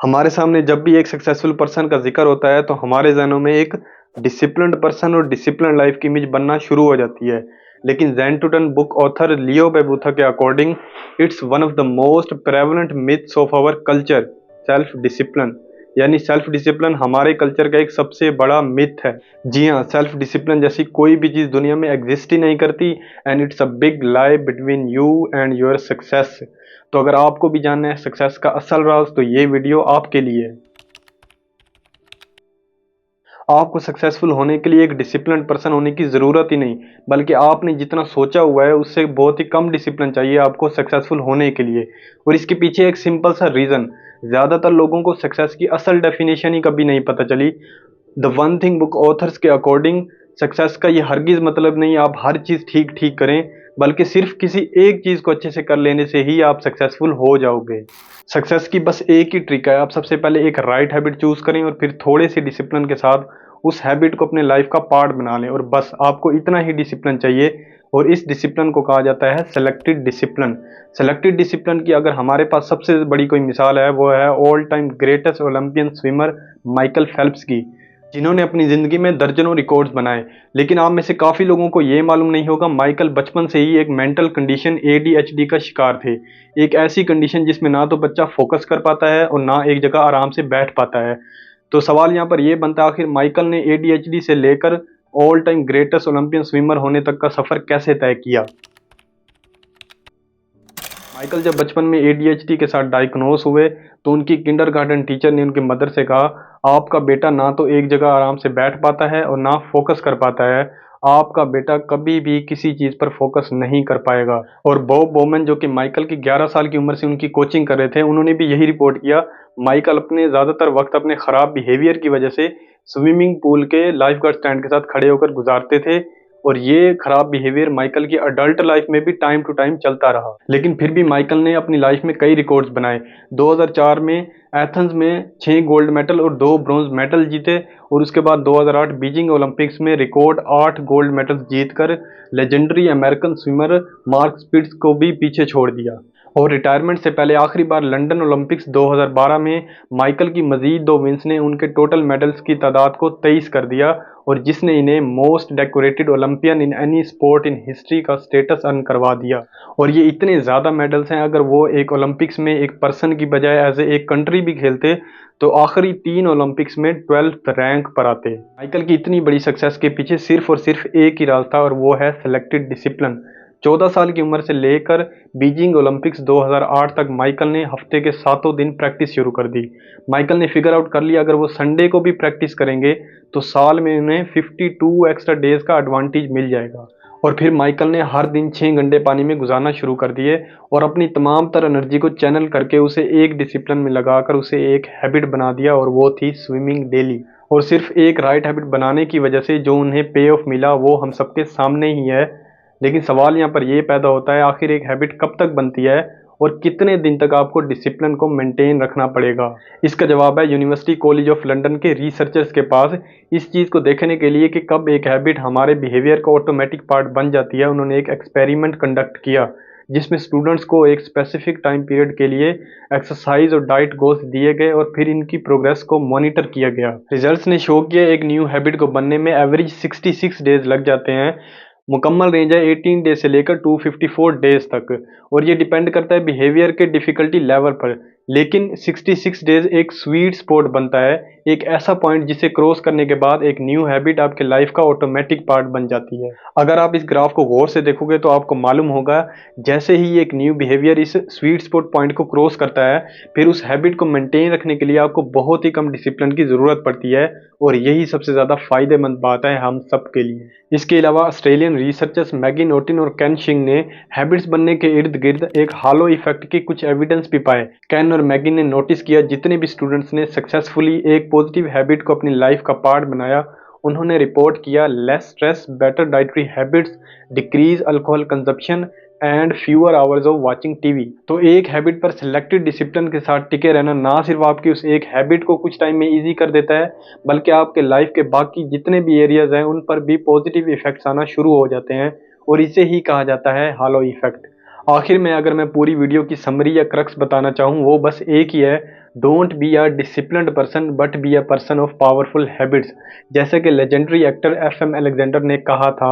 हमारे सामने जब भी एक सक्सेसफुल पर्सन का जिक्र होता है तो हमारे जहनों में एक डिसिप्लिन्ड पर्सन और डिसिप्लिन लाइफ की इमेज बनना शुरू हो जाती है। लेकिन Zen to done book author Leo Babauta के according it's one of the most prevalent myths of our culture self discipline. यानी सेल्फ डिसिप्लिन हमारे कल्चर का एक सबसे बड़ा मिथ है। जी हाँ, सेल्फ डिसिप्लिन जैसी कोई भी चीज़ दुनिया में एग्जिस्ट ही नहीं करती and it's a big lie between you and your success. तो अगर आपको भी जानना है सक्सेस का असल राज तो ये वीडियो आपके लिए है। आपको सक्सेसफुल होने के लिए एक डिसिप्लिन पर्सन होने की ज़रूरत ही नहीं, बल्कि आपने जितना सोचा हुआ है उससे बहुत ही कम डिसिप्लिन चाहिए आपको सक्सेसफुल होने के लिए। और इसके पीछे एक सिंपल सा रीज़न, ज़्यादातर लोगों को सक्सेस की असल डेफिनेशन ही कभी नहीं पता चली। The one thing book authors के अकॉर्डिंग सक्सेस का ये हरगिज़ मतलब नहीं आप हर चीज़ ठीक ठीक करें, बल्कि सिर्फ किसी एक चीज़ को अच्छे से कर लेने से ही आप सक्सेसफुल हो जाओगे। सक्सेस की बस एक ही ट्रिक है, आप सबसे पहले एक राइट हैबिट चूज़ करें और फिर थोड़े से डिसिप्लिन के साथ उस हैबिट को अपने लाइफ का पार्ट बना लें। और बस आपको इतना ही डिसिप्लिन चाहिए और इस डिसिप्लिन को कहा जाता है सेलेक्टेड डिसिप्लिन। सेलेक्टेड डिसिप्लिन की अगर हमारे पास सबसे बड़ी कोई मिसाल है वो है all time greatest Olympian swimmer Michael Phelps की, जिन्होंने अपनी ज़िंदगी में दर्जनों रिकॉर्ड्स बनाए। लेकिन आप में से काफ़ी लोगों को ये मालूम नहीं होगा माइकल बचपन से ही एक मेंटल कंडीशन ADHD का शिकार थे। एक ऐसी कंडीशन जिसमें ना तो बच्चा फोकस कर पाता है और ना एक जगह आराम से बैठ पाता है। तो सवाल यहाँ पर यह बनता है आखिर माइकल ने ADHD से लेकर all time greatest Olympian swimmer होने तक का सफ़र कैसे तय किया। माइकल जब बचपन में ADHD के साथ डायग्नोस हुए तो उनकी किंडरगार्टन टीचर ने उनकी मदर से कहा, आपका बेटा ना तो एक जगह आराम से बैठ पाता है और ना फोकस कर पाता है, आपका बेटा कभी भी किसी चीज़ पर फोकस नहीं कर पाएगा। और बॉब बोमन जो कि माइकल की 11 साल की उम्र से उनकी कोचिंग कर रहे थे, उन्होंने भी यही रिपोर्ट किया। माइकल अपने ज़्यादातर वक्त अपने ख़राब बिहेवियर की वजह से स्विमिंग पूल के लाइफ गार्ड स्टैंड के साथ खड़े होकर गुजारते थे और ये खराब बिहेवियर माइकल की अडल्ट लाइफ में भी टाइम टू टाइम चलता रहा। लेकिन फिर भी माइकल ने अपनी लाइफ में कई रिकॉर्ड्स बनाए। 2004 में एथेंस में 6 गोल्ड मेडल और 2 ब्रॉन्ज मेडल जीते और उसके बाद 2008 बीजिंग ओलंपिक्स में रिकॉर्ड 8 गोल्ड मेडल जीतकर legendary American swimmer mark Spitz को भी पीछे छोड़ दिया। और रिटायरमेंट से पहले आखिरी बार लंदन ओलंपिक्स 2012 में माइकल की मजीद 2 विन्स ने उनके टोटल मेडल्स की तादाद को 23 कर दिया और जिसने इन्हें most decorated Olympian in any sport in history का स्टेटस अर्न करवा दिया। और ये इतने ज़्यादा मेडल्स हैं, अगर वो एक ओलंपिक्स में एक पर्सन की बजाय एज एक कंट्री भी खेलते तो आखिरी 3 ओलंपिक्स में 12th रैंक पर आते। माइकल की इतनी बड़ी सक्सेस के पीछे सिर्फ और सिर्फ एक ही राज था और वो है सेलेक्टेड डिसिप्लिन। 14 साल की उम्र से लेकर बीजिंग ओलंपिक्स 2008 तक माइकल ने हफ्ते के 7 दिन प्रैक्टिस शुरू कर दी। माइकल ने फिगर आउट कर लिया अगर वो संडे को भी प्रैक्टिस करेंगे तो साल में उन्हें 52 एक्स्ट्रा डेज का एडवांटेज मिल जाएगा। और फिर माइकल ने हर दिन 6 घंटे पानी में गुजारना शुरू कर दिए और अपनी तमाम तरह एनर्जी को चैनल करके उसे एक डिसिप्लिन में लगाकर उसे एक हैबिट बना दिया और वो थी स्विमिंग डेली। और सिर्फ एक राइट हैबिट बनाने की वजह से जो उन्हें पे ऑफ मिला वो हम सबके सामने ही है। लेकिन सवाल यहाँ पर यह पैदा होता है आखिर एक हैबिट कब तक बनती है और कितने दिन तक आपको डिसिप्लिन को मेंटेन रखना पड़ेगा। इसका जवाब है यूनिवर्सिटी कॉलेज ऑफ लंदन के रिसर्चर्स के पास। इस चीज़ को देखने के लिए कि कब एक हैबिट हमारे बिहेवियर का ऑटोमेटिक पार्ट बन जाती है, उन्होंने एक एक्सपेरिमेंट कंडक्ट किया जिसमें स्टूडेंट्स को एक स्पेसिफिक टाइम पीरियड के लिए एक्सरसाइज और डाइट गोल्स दिए गए और फिर इनकी प्रोग्रेस को मॉनिटर किया गया। रिजल्ट्स ने शो किया एक न्यू हैबिट को बनने में एवरेज 66 डेज लग जाते हैं। मुकम्मल रेंज है 18 डेज से लेकर 254 डेज तक और ये डिपेंड करता है बिहेवियर के डिफ़िकल्टी लेवल पर। लेकिन 66 डेज एक स्वीट स्पॉट बनता है, एक ऐसा पॉइंट जिसे क्रॉस करने के बाद एक न्यू हैबिट आपके लाइफ का ऑटोमेटिक पार्ट बन जाती है। अगर आप इस ग्राफ को गौर से देखोगे तो आपको मालूम होगा जैसे ही एक न्यू बिहेवियर इस स्वीट स्पॉट पॉइंट को क्रॉस करता है फिर उस हैबिट को मेंटेन रखने के लिए आपको बहुत ही कम डिसिप्लिन की ज़रूरत पड़ती है और यही सबसे ज़्यादा फ़ायदेमंद बात है हम सब के लिए। इसके अलावा ऑस्ट्रेलियन रिसर्चर्स मैगी नोटिन और कैन शिंग ने हैबिट्स बनने के इर्द गिर्द एक हालो इफेक्ट की कुछ एविडेंस भी पाए। कैन और मैगी ने नोटिस किया जितने भी स्टूडेंट्स ने सक्सेसफुली एक पॉजिटिव हैबिट को अपनी लाइफ का पार्ट बनाया उन्होंने रिपोर्ट किया less stress, better dietary habits, decrease alcohol consumption and fewer hours of watching TV. तो एक हैबिट पर सिलेक्टेड डिसिप्लिन के साथ टिके रहना ना सिर्फ आपकी उस एक हैबिट को कुछ टाइम में इजी कर देता है बल्कि आपके लाइफ के बाकी जितने भी एरियाज हैं उन पर भी पॉजिटिव इफेक्ट्स आना शुरू हो जाते हैं और इसे ही कहा जाता है हालो इफेक्ट। आखिर में अगर मैं पूरी वीडियो की समरी या क्रक्स बताना चाहूँ, वो बस एक ही है, don't be a disciplined person but be a person of powerful habits. जैसे कि legendary actor F M Alexander ने कहा था,